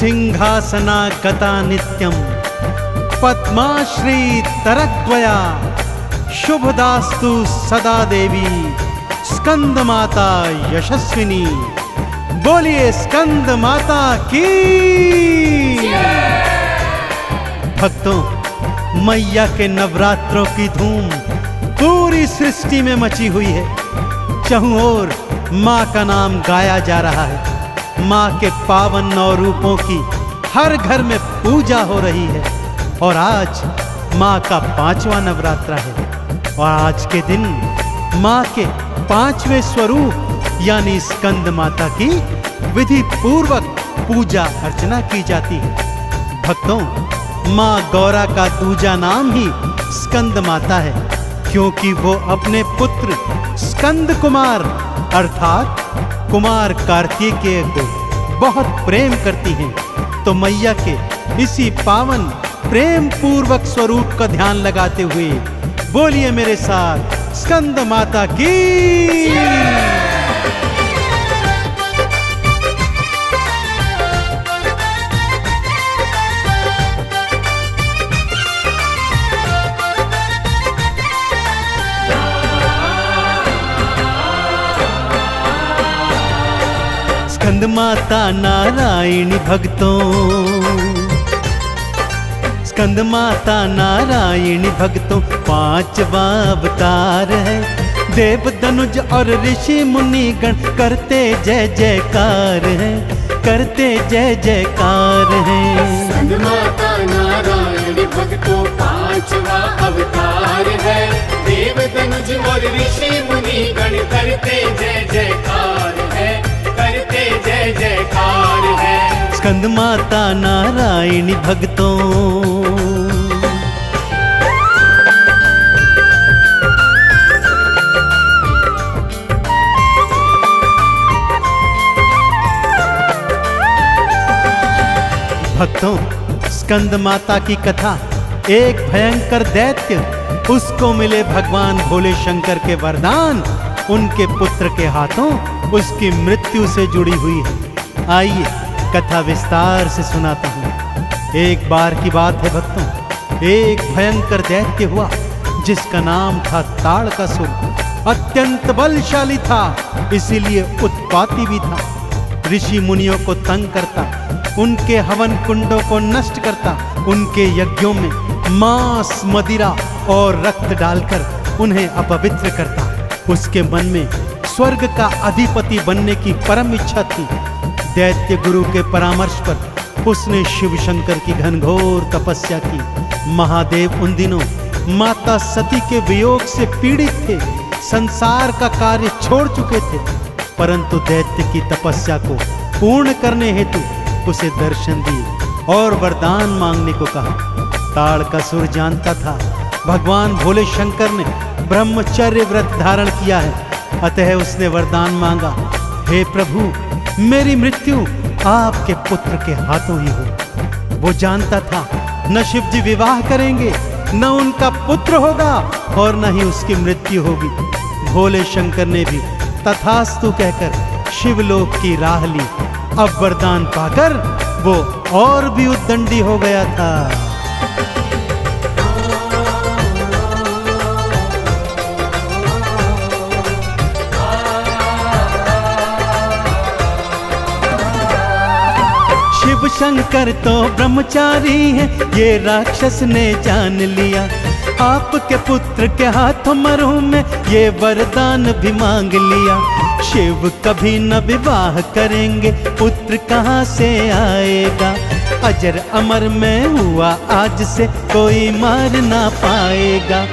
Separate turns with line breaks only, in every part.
सिंहासना गता नित्यम पद्माश्री तरद्वया शुभदास्तु सदा देवी स्कंद माता यशस्विनी। बोलिए स्कंद माता की। भक्तों, मैया के नवरात्रों की धूम पूरी सृष्टि में मची हुई है। चहुं ओर माँ का नाम गाया जा रहा है। माँ के पावन नौ रूपों की हर घर में पूजा हो रही है। और आज माँ का 5वां नवरात्रा है और आज के दिन माँ के 5वें स्वरूप यानी स्कंद माता की विधि पूर्वक पूजा अर्चना की जाती है। भक्तों, माँ गौरा का दूजा नाम ही स्कंद माता है, क्योंकि वो अपने पुत्र स्कंद कुमार अर्थात कुमार कार्तिकेय को बहुत प्रेम करती हैं। तो मैया के इसी पावन प्रेम पूर्वक स्वरूप का ध्यान लगाते हुए बोलिए मेरे साथ स्कंद माता की। स्कंद माता नारायणी भक्तों, स्कंद माता नारायणी भक्तों 5वां अवतार है। देव धनुज और ऋषि मुनि गण करते जय जयकार है, करते जय जयकार है।
स्कंद माता नारायणी भक्तों 5वां अवतार है। देव धनुज और ऋषि मुनि गण करते जय जयकार है, करते जय जयकार है।
स्कंद माता नारायणी भक्तों, भक्तों, स्कंद माता की कथा एक भयंकर दैत्य, उसको मिले भगवान भोले शंकर के वरदान, उनके पुत्र के हाथों उसकी मृत्यु से जुड़ी हुई है। आइए कथा विस्तार से सुनाता हूँ। एक बार की बात है भक्तों, एक भयंकर दैत्य हुआ जिसका नाम था ताड़कासुर। अत्यंत बलशाली था, इसीलिए उत्पाती भी था। ऋषि मुनियों को तंग करता, उनके हवन कुंडों को नष्ट करता, उनके यज्ञों में मांस मदिरा और रक्त डालकर उन्हें अपवित्र करता। उसके मन में स्वर्ग का अधिपति बनने की परम इच्छा थी। दैत्य गुरु के परामर्श पर उसने शिव शंकर की घनघोर तपस्या की। महादेव उन दिनों माता सती के वियोग से पीड़ित थे, संसार का कार्य छोड़ चुके थे, परंतु दैत्य की तपस्या को पूर्ण करने हेतु उसे दर्शन दिए और वरदान मांगने को कहा। ताड़कासुर जानता था भगवान भोले शंकर ने ब्रह्मचर्य व्रत धारण किया है, अतः उसने वरदान मांगा, हे प्रभु, मेरी मृत्यु आपके पुत्र के हाथों ही हो। वो जानता था न शिव जी विवाह करेंगे, न उनका पुत्र होगा और न ही उसकी मृत्यु होगी। भोले शंकर ने भी तथास्तु कहकर शिवलोक की राह ली। अब वरदान पाकर वो और भी उद्दंडी हो गया था। शिव शंकर तो ब्रह्मचारी है, ये राक्षस ने जान लिया। आपके पुत्र के हाथों मरूं में ये वरदान भी मांग लिया। शिव कभी न विवाह करेंगे, पुत्र कहाँ से आएगा। अजर अमर में हुआ आज से कोई मार ना पाएगा।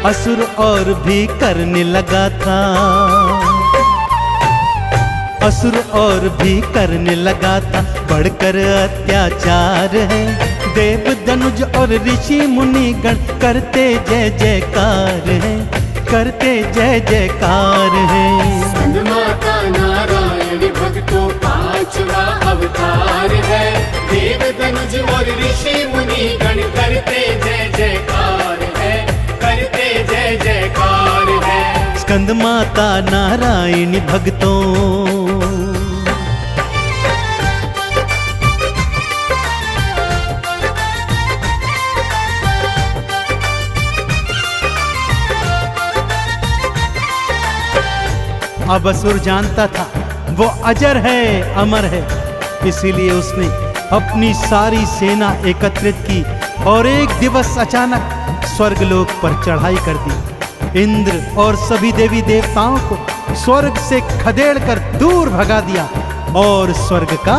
असुर और भी करने लगा था, असुर और भी करने लगा था, बढ़कर अत्याचार है। देव धनुज और ऋषि मुनि गण करते जय जयकार है, करते जय जयकार है।
स्कंद माता नारायणी भक्तों 5वां अवतार है। देव धनुज और ऋषि मुनि गण करते जय जयकार है, करते जय जयकार है।
स्कंद माता नारायणी भक्तों, अब असुर जानता था वो अजर है, अमर है, इसीलिए उसने अपनी सारी सेना एकत्रित की और एक दिवस अचानक स्वर्गलोक पर चढ़ाई कर दी। इंद्र और सभी देवी देवताओं को स्वर्ग से खदेड़ कर दूर भगा दिया और स्वर्ग का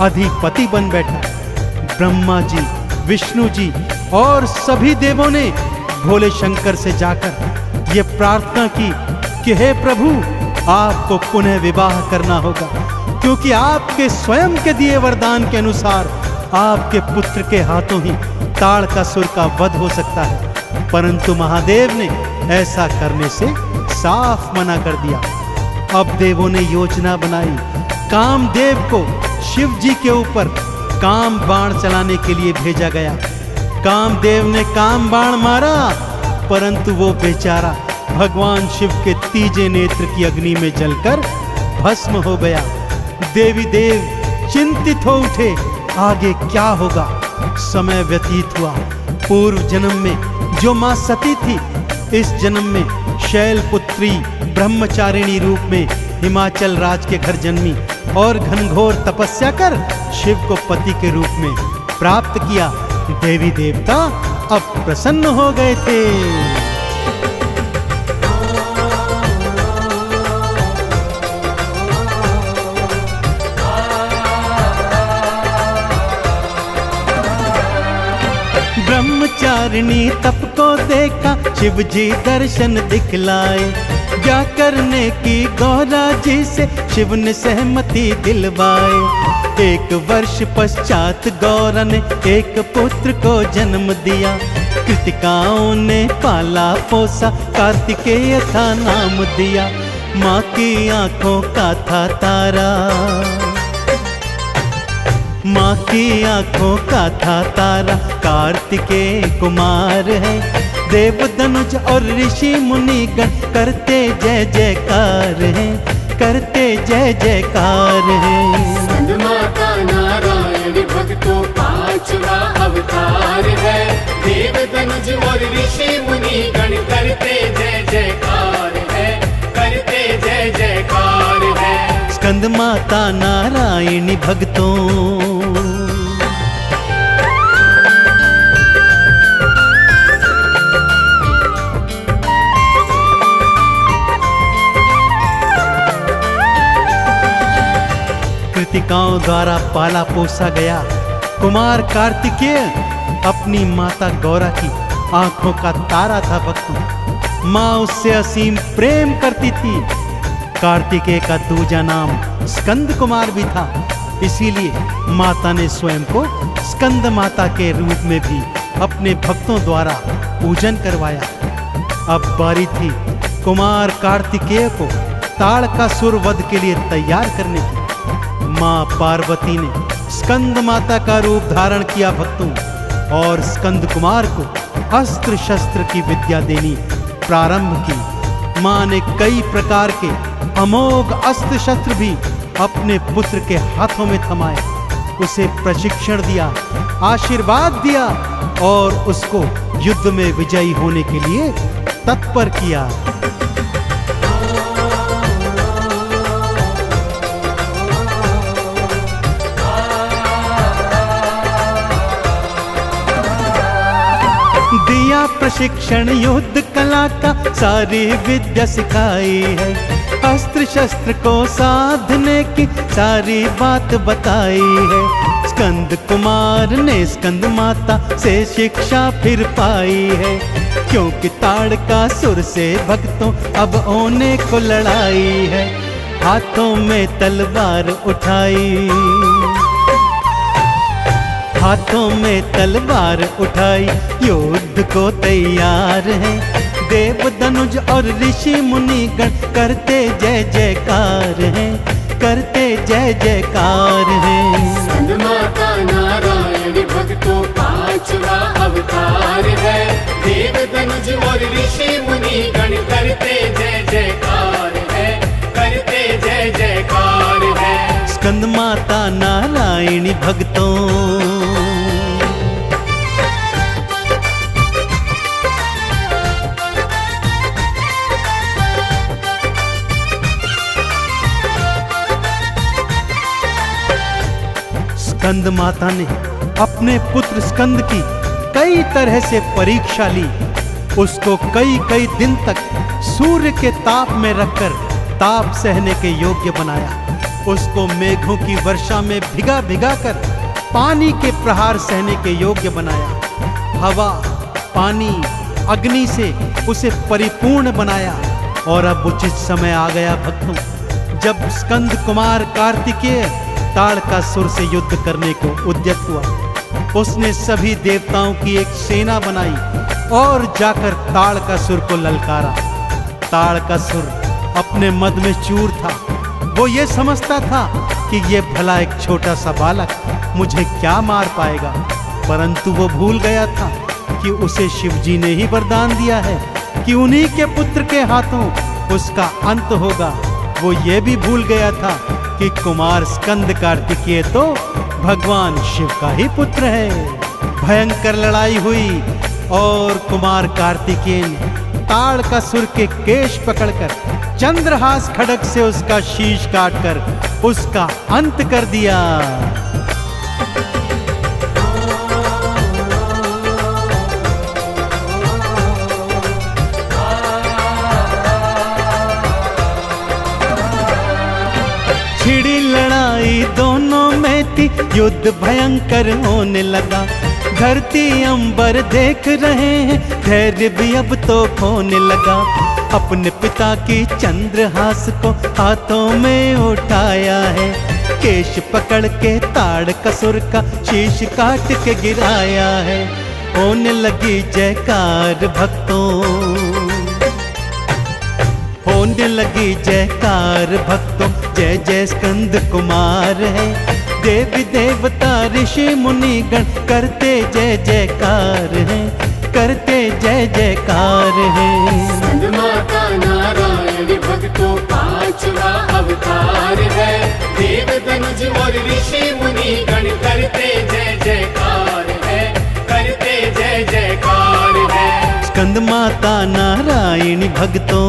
अधिपति बन बैठा। ब्रह्मा जी, विष्णु जी और सभी देवों ने भोले शंकर से जाकर ये प्रार्थना की कि हे प्रभु, आपको पुनः विवाह करना होगा, क्योंकि आपके स्वयं के दिए वरदान के अनुसार आपके पुत्र के हाथों ही ताड़कासुर का वध हो सकता है। परंतु महादेव ने ऐसा करने से साफ मना कर दिया। अब देवों ने योजना बनाई, कामदेव को शिव जी के ऊपर काम बाण चलाने के लिए भेजा गया। कामदेव ने काम बाण मारा, परंतु वो बेचारा भगवान शिव के तीजे नेत्र की अग्नि में जलकर भस्म हो गया। देवी देव चिंतित हो उठे, आगे क्या होगा। समय व्यतीत हुआ। पूर्व जन्म में जो मां सती थी, इस जन्म में शैलपुत्री ब्रह्मचारिणी रूप में हिमाचल राज के घर जन्मी और घनघोर तपस्या कर शिव को पति के रूप में प्राप्त किया। देवी देवता अब प्रसन्न हो गए थे। ब्रह्मचारिणी तप को देखा, शिव जी दर्शन दिखलाए। क्या करने की गौरा जी से शिव ने सहमति दिलवाए। एक वर्ष पश्चात गौरा ने एक पुत्र को जन्म दिया। कृतिकाओं ने पाला पोसा, कार्तिकेय था नाम दिया। माँ की आंखों का था तारा, माँ की आंखों का था तारा, कार्तिकेय कुमार है। देव धनुज और ऋषि मुनिगण करते जय जयकार है, करते जय जयकार है।
स्कंद माता नारायण भक्तों पांचवा अवतार है। देव धनुज और ऋषि मुनिगण करते जय जयकार है, करते जय जयकार है।
स्कंद माता नारायणी भक्तों। कृतिकाओं द्वारा पाला पोसा गया कुमार कार्तिकेय अपनी माता गौरा की आंखों का तारा था। भक्तों, माँ उससे असीम प्रेम करती थी। कार्तिकेय का दूजा नाम स्कंद कुमार भी था, इसीलिए माता ने स्वयं को स्कंद माता के रूप में भी अपने भक्तों द्वारा पूजन करवाया। अब बारी थी कुमार कार्तिकेय को ताड़कासुर वध के लिए तैयार करने की। माँ पार्वती ने स्कंद माता का रूप धारण किया भक्तों, और स्कंद कुमार को अस्त्र शस्त्र की विद्या देनी प्रारंभ की। माँ ने कई प्रकार के अमोघ अस्त्र शस्त्र भी अपने पुत्र के हाथों में थमाए, उसे प्रशिक्षण दिया, आशीर्वाद दिया और उसको युद्ध में विजयी होने के लिए तत्पर किया। दिया प्रशिक्षण युद्ध कला का, सारी विद्या सिखाई है। अस्त्र शस्त्र को साधने की सारी बात बताई है। स्कंद कुमार ने स्कंद माता से शिक्षा फिर पाई है, क्योंकि ताड़कासुर से भक्तों अब होने को लड़ाई है। हाथों में तलवार उठाई, हाथों में तलवार उठाई, युद्ध को तैयार है। देव धनुज और ऋषि मुनिगण करते जय जयकार है, करते जय जयकार है।
स्कंद माता नारायण भक्तों पांचवा अवतार है। देव धनुज और ऋषि मुनिगण करते जय जयकार है, करते जय जयकार है।
स्कंद माता नारायणी भक्तों। स्कंद माता ने अपने पुत्र स्कंद की कई तरह से परीक्षा ली। उसको कई कई दिन तक सूर्य के ताप में रखकर ताप सहने के योग्य बनाया। उसको मेघों की वर्षा में भिगा भिगा कर पानी के प्रहार सहने के योग्य बनाया। हवा, पानी, अग्नि से उसे परिपूर्ण बनाया। और अब उचित समय आ गया भक्तों, जब स्कंद कुमार कार्तिकेय ताड़कासुर से युद्ध करने को उद्यत हुआ। उसने सभी देवताओं की एक सेना बनाई और जाकर ताड़कासुर को ललकारा। ताड़कासुर अपने मद में चूर था। वो ये समझता था कि ये भला एक छोटा सा बालक मुझे क्या मार पाएगा, परंतु वो भूल गया था कि उसे शिवजी ने ही वरदान दिया है कि उन्हीं के पुत्र के हाथों उसका अंत होगा। वो ये भी भूल गया था कि कुमार स्कंद कार्तिकेय तो भगवान शिव का ही पुत्र है। भयंकर लड़ाई हुई और कुमार कार्तिकेय ने ताड़कासुर के केश पकड़कर चंद्रहास खड्ग से उसका शीश काटकर उसका अंत कर दिया। छिड़ी लड़ाई दोनों में थी, युद्ध भयंकर होने लगा। धरती अंबर देख रहे हैं, धैर्य भी अब तो खोने लगा। अपने पिता की चंद्रहास को हाथों में उठाया है, केश पकड़ के ताड़कासुर का शीश काट के गिराया है। होने लगी जयकार भक्तों, होने लगी जयकार भक्तों, जय जय स्कंद कुमार है। देवी देवता ऋषि मुनि गण करते जय जयकार है, करते जय जयकार है।
स्कंद माता नारायण भक्तों पांचवा अवतार है। देव धनुज और ऋषि मुनि गण करते जय जयकार है, करते जय जयकार है।
स्कंद माता नारायणी भक्तों।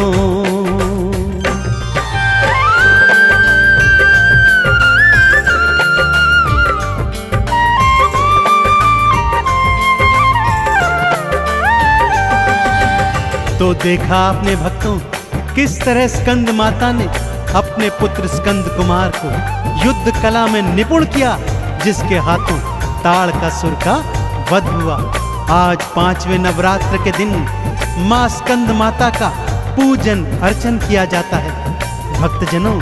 तो देखा आपने भक्तों, किस तरह स्कंद माता ने अपने पुत्र स्कंद कुमार को युद्ध कला में निपुण किया, जिसके हाथों ताड़कासुर का वध हुआ। आज 5वें नवरात्र के दिन मां स्कंद माता का पूजन अर्चन किया जाता है। भक्तजनों,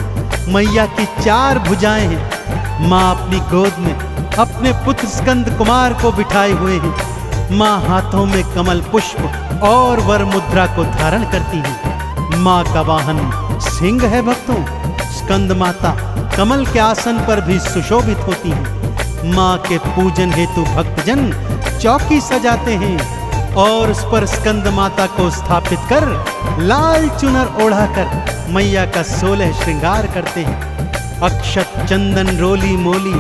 मैया की 4 भुजाएं हैं। मां अपनी गोद में अपने पुत्र स्कंद कुमार को बिठाए हुए हैं। मां हाथों में कमल पुष्प और वर मुद्रा को धारण करती है। मां का वाहन सिंह है भक्तों। स्कंद माता कमल के आसन पर भी सुशोभित होती है। मां के पूजन हेतु भक्तजन चौकी सजाते हैं और उस पर स्कंद माता को स्थापित कर लाल चुनर ओढ़ाकर मैया का 16 श्रृंगार करते हैं। अक्षत, चंदन, रोली मोली,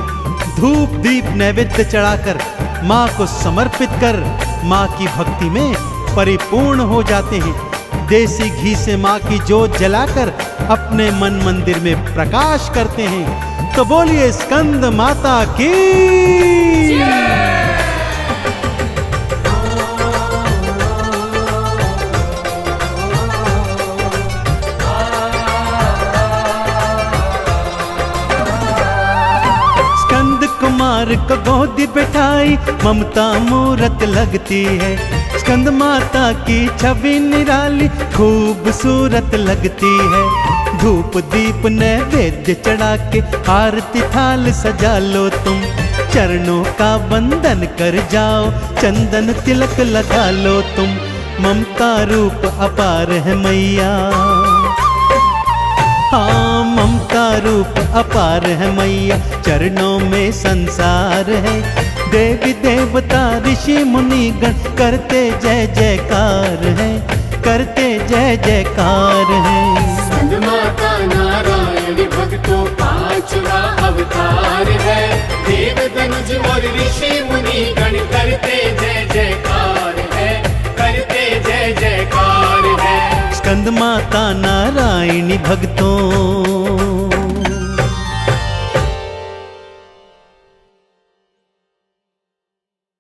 धूप दीप नैवेद्य चढ़ाकर मां को समर्पित कर मां की भक्ति में परिपूर्ण हो जाते हैं। देसी घी से मां की जोत जलाकर अपने मन मंदिर में प्रकाश करते हैं। तो बोलिए स्कंद माता की। कुमार को गोदी बिठाई ममता मूरत लगती है। स्कंद माता की छवि निराली खूबसूरत लगती है। धूप दीप नैवेद्य चढ़ा के आरती थाल सजा लो तुम। चरणों का वंदन कर जाओ, चंदन तिलक लगा लो तुम। ममता रूप अपार है मैया, हाँ ममता रूप अपार है मैया। चरणों में संसार है। देवी देवता ऋषि मुनि गण करते जय जयकार है, करते जय जयकार है।
स्कंद माता नारायण भक्तों 5वां अवतार है। देव धनुज और ऋषि मुनि गण करते जय जयकार है, करते जय जयकार है।
स्कंद माता नारायणी भक्तों।